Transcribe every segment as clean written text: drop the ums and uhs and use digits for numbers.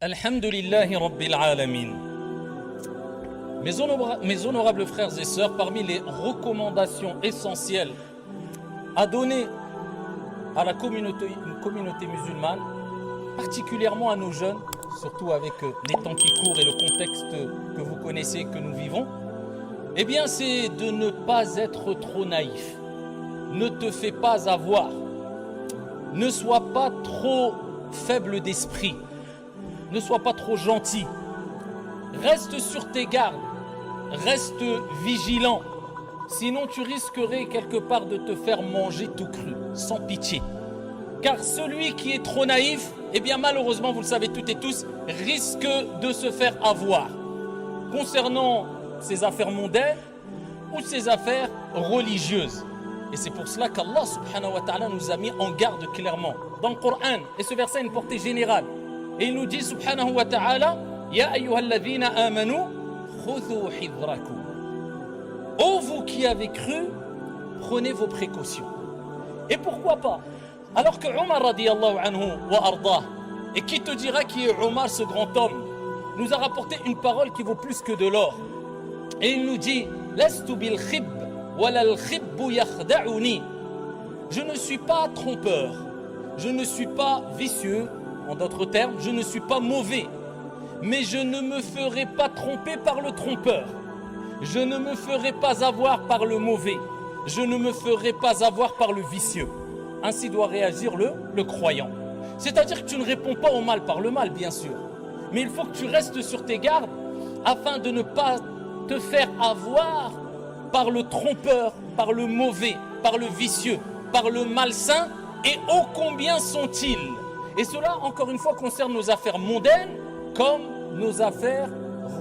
Alhamdulillahi Rabbil Alamin. Mes honorables frères et sœurs, parmi les recommandations essentielles à donner à la communauté musulmane, particulièrement à nos jeunes, surtout avec les temps qui courent et le contexte que vous connaissez, que nous vivons, eh bien c'est de ne pas être trop naïf. Ne te fais pas avoir. Ne sois pas trop faible d'esprit. Ne sois pas trop gentil. Reste sur tes gardes. Reste vigilant. Sinon tu risquerais quelque part de te faire manger tout cru, sans pitié. Car celui qui est trop naïf, eh bien malheureusement, vous le savez toutes et tous, risque de se faire avoir. Concernant ses affaires mondaines ou ses affaires religieuses. Et c'est pour cela qu'Allah subhanahu wa ta'ala nous a mis en garde clairement dans le Coran. Et ce verset a une portée générale. Et il nous dit subhanahu wa ta'ala, Ya ayyuhalladhina amanu, khudhu hidrakum. Ô vous qui avez cru, prenez vos précautions. Et pourquoi pas? Alors que Omar radiyallahu anhu wa ardah, et qui te dira qui est Omar, ce grand homme, nous a rapporté une parole qui vaut plus que de l'or. Et il nous dit, Lastu bil khib, wala al khibbu yakhda'uni. Je ne suis pas trompeur, je ne suis pas vicieux, en d'autres termes, je ne suis pas mauvais, mais je ne me ferai pas tromper par le trompeur. Je ne me ferai pas avoir par le mauvais. Je ne me ferai pas avoir par le vicieux. Ainsi doit réagir le croyant. C'est-à-dire que tu ne réponds pas au mal par le mal, bien sûr. Mais il faut que tu restes sur tes gardes afin de ne pas te faire avoir par le trompeur, par le mauvais, par le vicieux, par le malsain. Et ô combien sont-ils? Et cela, encore une fois, concerne nos affaires mondaines comme nos affaires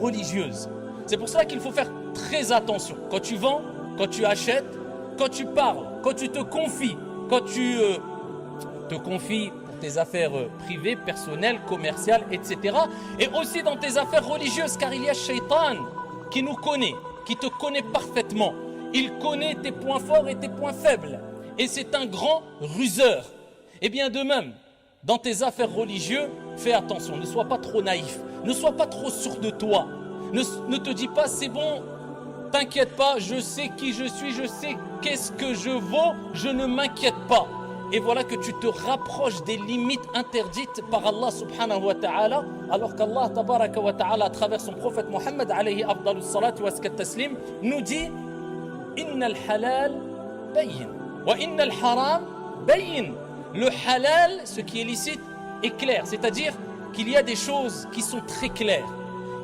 religieuses. C'est pour cela qu'il faut faire très attention. Quand tu vends, quand tu achètes, quand tu parles, quand tu te confies, quand tu te confies pour tes affaires privées, personnelles, commerciales, etc. Et aussi dans tes affaires religieuses, car il y a Shaitan qui nous connaît, qui te connaît parfaitement. Il connaît tes points forts et tes points faibles. Et c'est un grand ruseur. Et bien de même, dans tes affaires religieuses, fais attention, ne sois pas trop naïf, ne sois pas trop sûr de toi. Ne te dis pas, c'est bon, t'inquiète pas, je sais qui je suis, je sais qu'est-ce que je vaux, je ne m'inquiète pas. Et voilà que tu te rapproches des limites interdites par Allah subhanahu wa ta'ala, alors qu'Allah tabaraka wa ta'ala, à travers son prophète Mohammed alayhi afdalus salatu wa taslim, nous dit Inna al-halal bayin, wa inna al-haram bayin. Le halal, ce qui est licite, est clair, c'est-à-dire qu'il y a des choses qui sont très claires.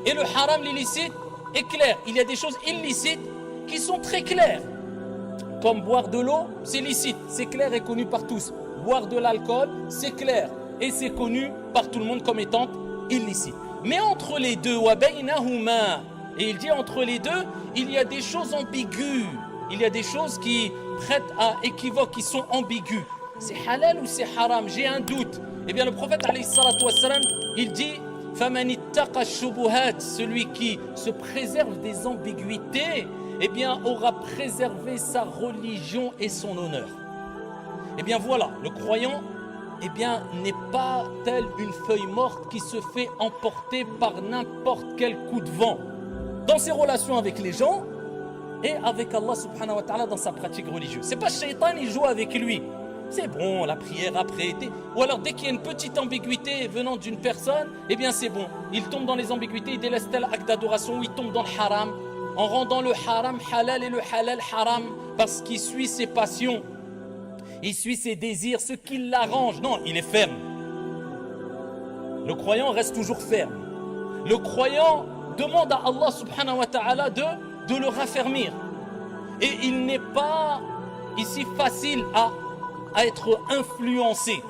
Et le haram, l'illicite, est clair. Il y a des choses illicites qui sont très claires. Comme boire de l'eau, c'est licite, c'est clair et connu par tous. Boire de l'alcool, c'est clair et c'est connu par tout le monde comme étant illicite. Mais entre les deux, et il dit entre les deux, il y a des choses ambiguës. Il y a des choses qui prêtent à équivoque, qui sont ambiguës. C'est halal ou c'est haram? J'ai un doute. Eh bien le prophète alayhi salatu wassalam, il dit celui qui se préserve des ambiguïtés, eh bien aura préservé sa religion et son honneur. Eh bien voilà, le croyant, eh bien n'est pas tel une feuille morte qui se fait emporter par n'importe quel coup de vent dans ses relations avec les gens et avec Allah subhanahu wa ta'ala dans sa pratique religieuse. C'est pas Shaitan, il joue avec lui. C'est bon, la prière après été. Ou alors dès qu'il y a une petite ambiguïté venant d'une personne, eh bien c'est bon. Il tombe dans les ambiguïtés, il délaisse tel acte d'adoration ou il tombe dans le haram, en rendant le haram halal et le halal haram, parce qu'il suit ses passions, il suit ses désirs, ce qui l'arrange. Non, il est ferme. Le croyant reste toujours ferme. Le croyant demande à Allah subhanahu wa ta'ala de le raffermir. Et il n'est pas ici facile à être influencé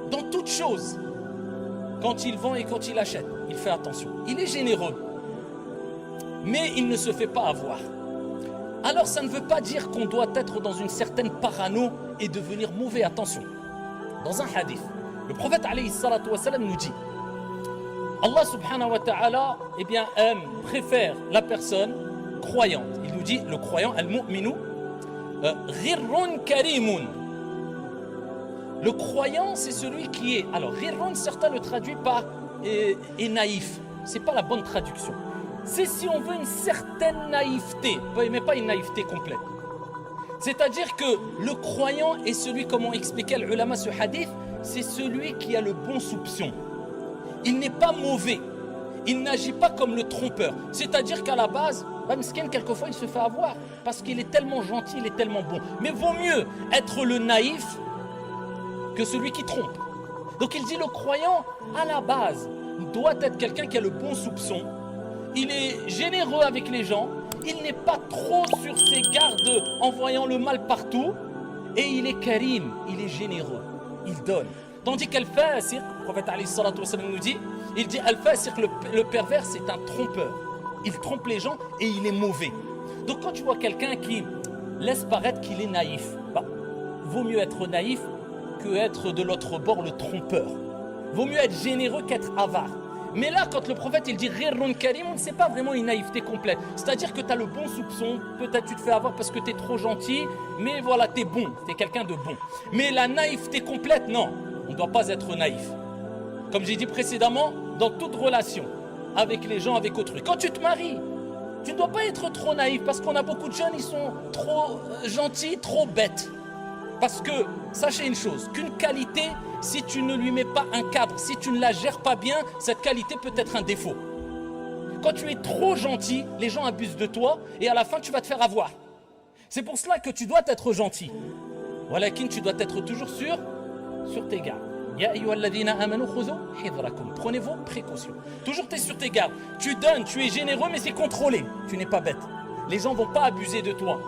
dans toute chose. Quand il vend et quand il achète, il fait attention. Il est généreux, mais il ne se fait pas avoir. Alors ça ne veut pas dire qu'on doit être dans une certaine parano et devenir mauvais. Attention. Dans un hadith, le prophète alayhi salatu wa salam nous dit Allah subhanahu wa ta'ala eh bien, préfère la personne croyante. Il nous dit, le croyant, al-mu'minu, ghirrun karimun. Le croyant, c'est celui qui est... Alors, rirun, certains le traduisent par est naïf. C'est pas la bonne traduction. C'est si on veut une certaine naïveté, mais pas une naïveté complète. C'est-à-dire que le croyant est celui, comme ont expliqué les ulama ce hadith, c'est celui qui a le bon soupçon. Il n'est pas mauvais. Il n'agit pas comme le trompeur. C'est-à-dire qu'à la base, Miskin, quelquefois, il se fait avoir parce qu'il est tellement gentil, il est tellement bon. Mais vaut mieux être le naïf que celui qui trompe. Donc il dit le croyant, à la base, doit être quelqu'un qui a le bon soupçon. Il est généreux avec les gens. Il n'est pas trop sur ses gardes en voyant le mal partout. Et il est karim, il est généreux. Il donne. Tandis qu'Al-Fasiq, le prophète nous dit, il dit Al-Fasiq, le pervers, c'est un trompeur. Il trompe les gens et il est mauvais. Donc quand tu vois quelqu'un qui laisse paraître qu'il est naïf, vaut mieux être naïf que être de l'autre bord le trompeur. Vaut mieux être généreux qu'être avare. Mais là, quand le prophète il dit Ghirrun Karim, c'est pas vraiment une naïveté complète. C'est-à-dire que tu as le bon soupçon, peut-être tu te fais avoir parce que tu es trop gentil, mais voilà, tu es bon, tu es quelqu'un de bon. Mais la naïveté complète, non, on ne doit pas être naïf. Comme j'ai dit précédemment, dans toute relation, avec les gens, avec autrui. Quand tu te maries, tu ne dois pas être trop naïf parce qu'on a beaucoup de jeunes, ils sont trop gentils, trop bêtes. Parce que, sachez une chose, qu'une qualité, si tu ne lui mets pas un cadre, si tu ne la gères pas bien, cette qualité peut être un défaut. Quand tu es trop gentil, les gens abusent de toi et à la fin, tu vas te faire avoir. C'est pour cela que tu dois être gentil. Walakin, tu dois être toujours sur tes gardes. Ya ayyuhalladhina amanu khudhu hidrakum. Prenez vos précautions. Toujours tu es sur tes gardes. Tu donnes, tu es généreux, mais c'est contrôlé. Tu n'es pas bête. Les gens ne vont pas abuser de toi.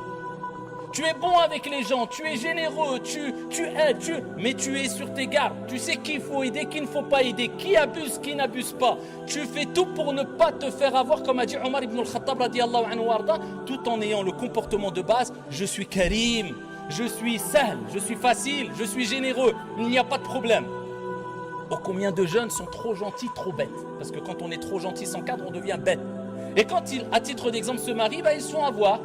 Tu es bon avec les gens, tu es généreux, tu aides, mais tu es sur tes gardes. Tu sais qu'il faut aider, qu'il ne faut pas aider, qui abuse, qui n'abuse pas. Tu fais tout pour ne pas te faire avoir, comme a dit Omar ibn al-Khattab radiyallahu anhu warda, tout en ayant le comportement de base. Je suis karim, je suis sahl, je suis facile, je suis généreux, il n'y a pas de problème. Oh, combien de jeunes sont trop gentils, trop bêtes. Parce que quand on est trop gentil sans cadre, on devient bête. Et quand ils, à titre d'exemple, se marient, ils se font avoir.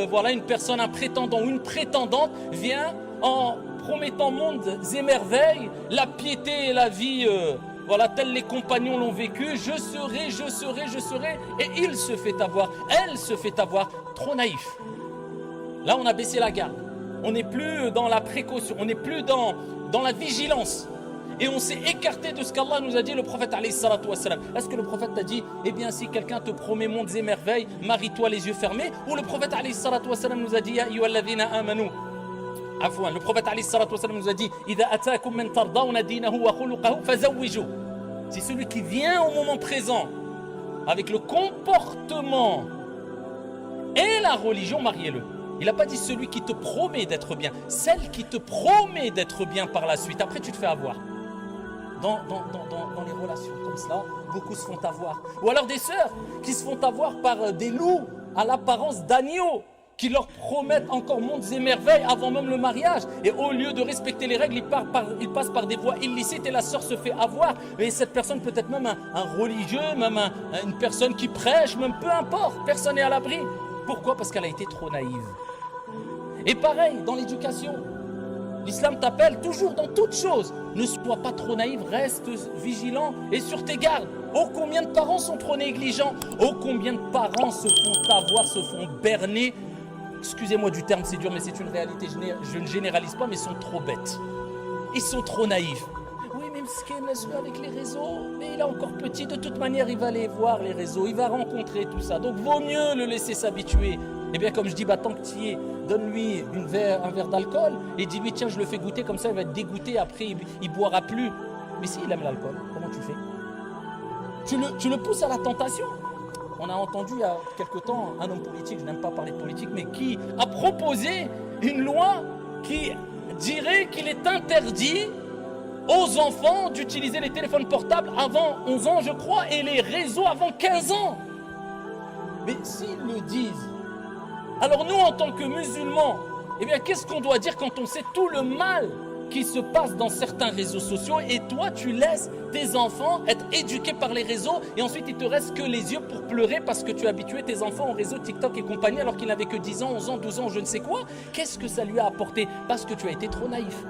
Voilà, une personne, un prétendant ou une prétendante vient en promettant mondes et merveilles, la piété et la vie, voilà, tels les compagnons l'ont vécu, je serai, et il se fait avoir, elle se fait avoir, trop naïf. Là, on a baissé la garde. On n'est plus dans la précaution, on n'est plus dans la vigilance. Et on s'est écarté de ce qu'Allah nous a dit, le prophète alayhi salatu wassalam. Est-ce que le prophète t'a dit, eh bien si quelqu'un te promet mondes et merveilles, marie-toi les yeux fermés? Ou le prophète alayhi salatu wassalam nous a dit, ya ayyuhalladhina amanu. Afwan, le prophète alayhi salatu wassalam nous a dit, idha atakum man tardawna dinahu wa khuluquhu fazawwiju. C'est celui qui vient au moment présent avec le comportement et la religion, mariez-le. Il n'a pas dit celui qui te promet d'être bien, celle qui te promet d'être bien par la suite. Après, tu te fais avoir. Dans les relations comme cela, beaucoup se font avoir. Ou alors des sœurs qui se font avoir par des loups à l'apparence d'agneaux qui leur promettent encore mondes et merveilles avant même le mariage. Et au lieu de respecter les règles, ils passent par des voies illicites et la sœur se fait avoir. Et cette personne peut être même un religieux, même une personne qui prêche, même peu importe, personne n'est à l'abri. Pourquoi? Parce qu'elle a été trop naïve. Et pareil, dans l'éducation, l'islam t'appelle toujours dans toute chose. Ne sois pas trop naïf, reste vigilant et sur tes gardes. Oh, combien de parents sont trop négligents. Oh, combien de parents se font avoir, se font berner. Excusez-moi du terme, c'est dur, mais c'est une réalité. Je ne généralise pas, mais ils sont trop bêtes. Ils sont trop naïfs. Oui, mais Mskin, laisse-le avec les réseaux. Mais il est encore petit, de toute manière, il va aller voir les réseaux. Il va rencontrer tout ça. Donc, vaut mieux le laisser s'habituer. Eh bien, comme je dis, tant que tu y es, donne-lui un verre d'alcool et dis-lui, tiens, je le fais goûter, comme ça, il va être dégoûté, après, il ne boira plus. Mais s'il aime l'alcool, comment tu fais? Tu le pousses à la tentation. On a entendu il y a quelque temps un homme politique, je n'aime pas parler de politique, mais qui a proposé une loi qui dirait qu'il est interdit aux enfants d'utiliser les téléphones portables avant 11 ans, je crois, et les réseaux avant 15 ans. Mais s'ils le disent, alors nous, en tant que musulmans, eh bien, qu'est-ce qu'on doit dire quand on sait tout le mal qui se passe dans certains réseaux sociaux et toi, tu laisses tes enfants être éduqués par les réseaux et ensuite, il te reste que les yeux pour pleurer parce que tu as habitué tes enfants au réseau TikTok et compagnie alors qu'ils n'avaient que 10 ans, 11 ans, 12 ans, je ne sais quoi. Qu'est-ce que ça lui a apporté? Parce que tu as été trop naïf.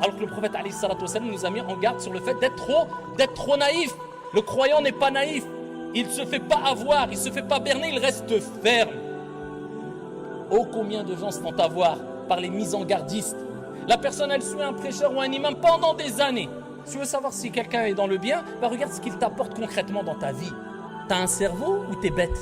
Alors que le prophète alayhi salatu wassalam nous a mis en garde sur le fait d'être trop naïf. Le croyant n'est pas naïf. Il ne se fait pas avoir, il ne se fait pas berner, il reste ferme. Oh, combien de gens se font avoir par les mises en gardistes. La personne, elle suit un prêcheur ou un imam pendant des années. Si tu veux savoir si quelqu'un est dans le bien, bah regarde ce qu'il t'apporte concrètement dans ta vie. T'as un cerveau ou t'es bête?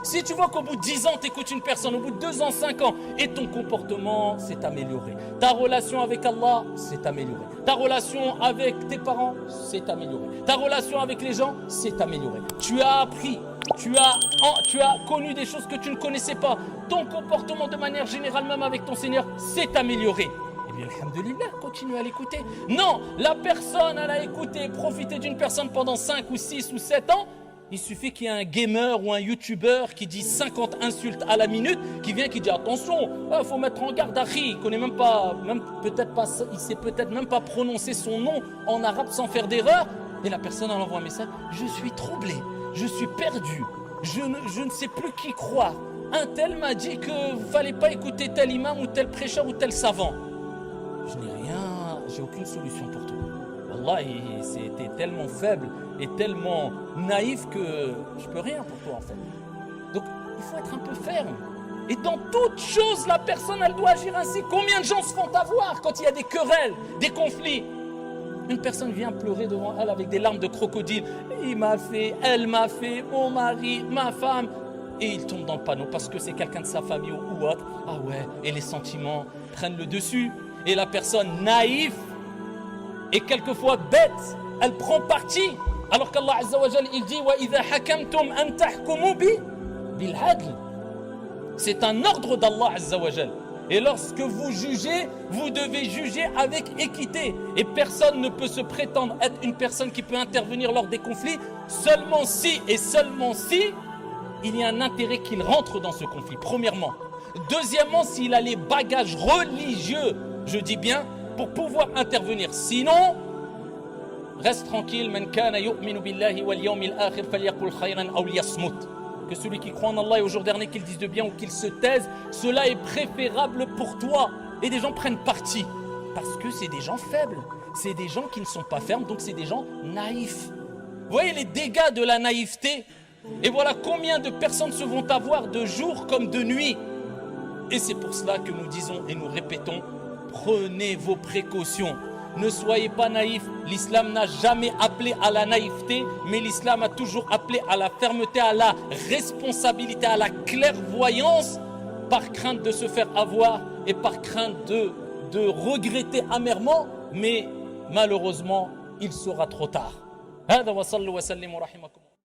Si tu vois qu'au bout de 10 ans, tu écoutes une personne, au bout de 2 ans, 5 ans, et ton comportement s'est amélioré. Ta relation avec Allah s'est améliorée. Ta relation avec tes parents s'est améliorée. Ta relation avec les gens s'est améliorée. Tu as appris, tu as connu des choses que tu ne connaissais pas. Ton comportement de manière générale, même avec ton Seigneur, s'est amélioré. Eh bien, alhamdoulilah, continue à l'écouter. Non, la personne, elle a écouté, profité d'une personne pendant 5 ou 6 ou 7 ans. Il suffit qu'il y ait un gamer ou un youtubeur qui dit 50 insultes à la minute, qui vient, qui dit attention, il faut mettre en garde Akhi. Il connaît même pas, il sait peut-être même pas prononcer son nom en arabe sans faire d'erreur. Et la personne elle envoie un message, je suis troublé, je suis perdu, je ne sais plus qui croire. Un tel m'a dit qu'il ne fallait pas écouter tel imam ou tel prêcheur ou tel savant. Je n'ai rien, j'ai aucune solution pour toi. Wallah, c'était tellement faible et tellement naïf que je peux rien pour toi en fait. Donc il faut être un peu ferme. Et dans toute chose, la personne elle doit agir ainsi. Combien de gens se font avoir quand il y a des querelles, des conflits? Une personne vient pleurer devant elle avec des larmes de crocodile. Il m'a fait, elle m'a fait, mon mari, ma femme. Et il tombe dans le panneau parce que c'est quelqu'un de sa famille ou autre. Ah ouais, et les sentiments prennent le dessus. Et la personne naïve et quelquefois bête, elle prend parti. Alors qu'Allah Azza wa Jal, il dit wa idha hakamtum an tahkumu bil adl. C'est un ordre d'Allah Azza wa Jal. Et lorsque vous jugez, vous devez juger avec équité. Et personne ne peut se prétendre être une personne qui peut intervenir lors des conflits seulement si et seulement si il y a un intérêt qu'il rentre dans ce conflit, premièrement. Deuxièmement, s'il a les bagages religieux, je dis bien, pour pouvoir intervenir. Sinon, reste tranquille. Man kana yu'minu billahi wal yawmil akhir falyaqul khayran aw liyasmut. Que celui qui croit en Allah et au jour dernier, qu'il dise de bien ou qu'il se taise, cela est préférable pour toi. Et des gens prennent parti parce que c'est des gens faibles, c'est des gens qui ne sont pas fermes, donc c'est des gens naïfs. Vous voyez les dégâts de la naïveté? Et voilà combien de personnes se vont avoir de jour comme de nuit. Et c'est pour cela que nous disons et nous répétons, prenez vos précautions. Ne soyez pas naïfs. L'islam n'a jamais appelé à la naïveté, mais l'islam a toujours appelé à la fermeté, à la responsabilité, à la clairvoyance, par crainte de se faire avoir et par crainte de regretter amèrement, mais malheureusement, il sera trop tard. هذا وصلوا وسلموا رحمكم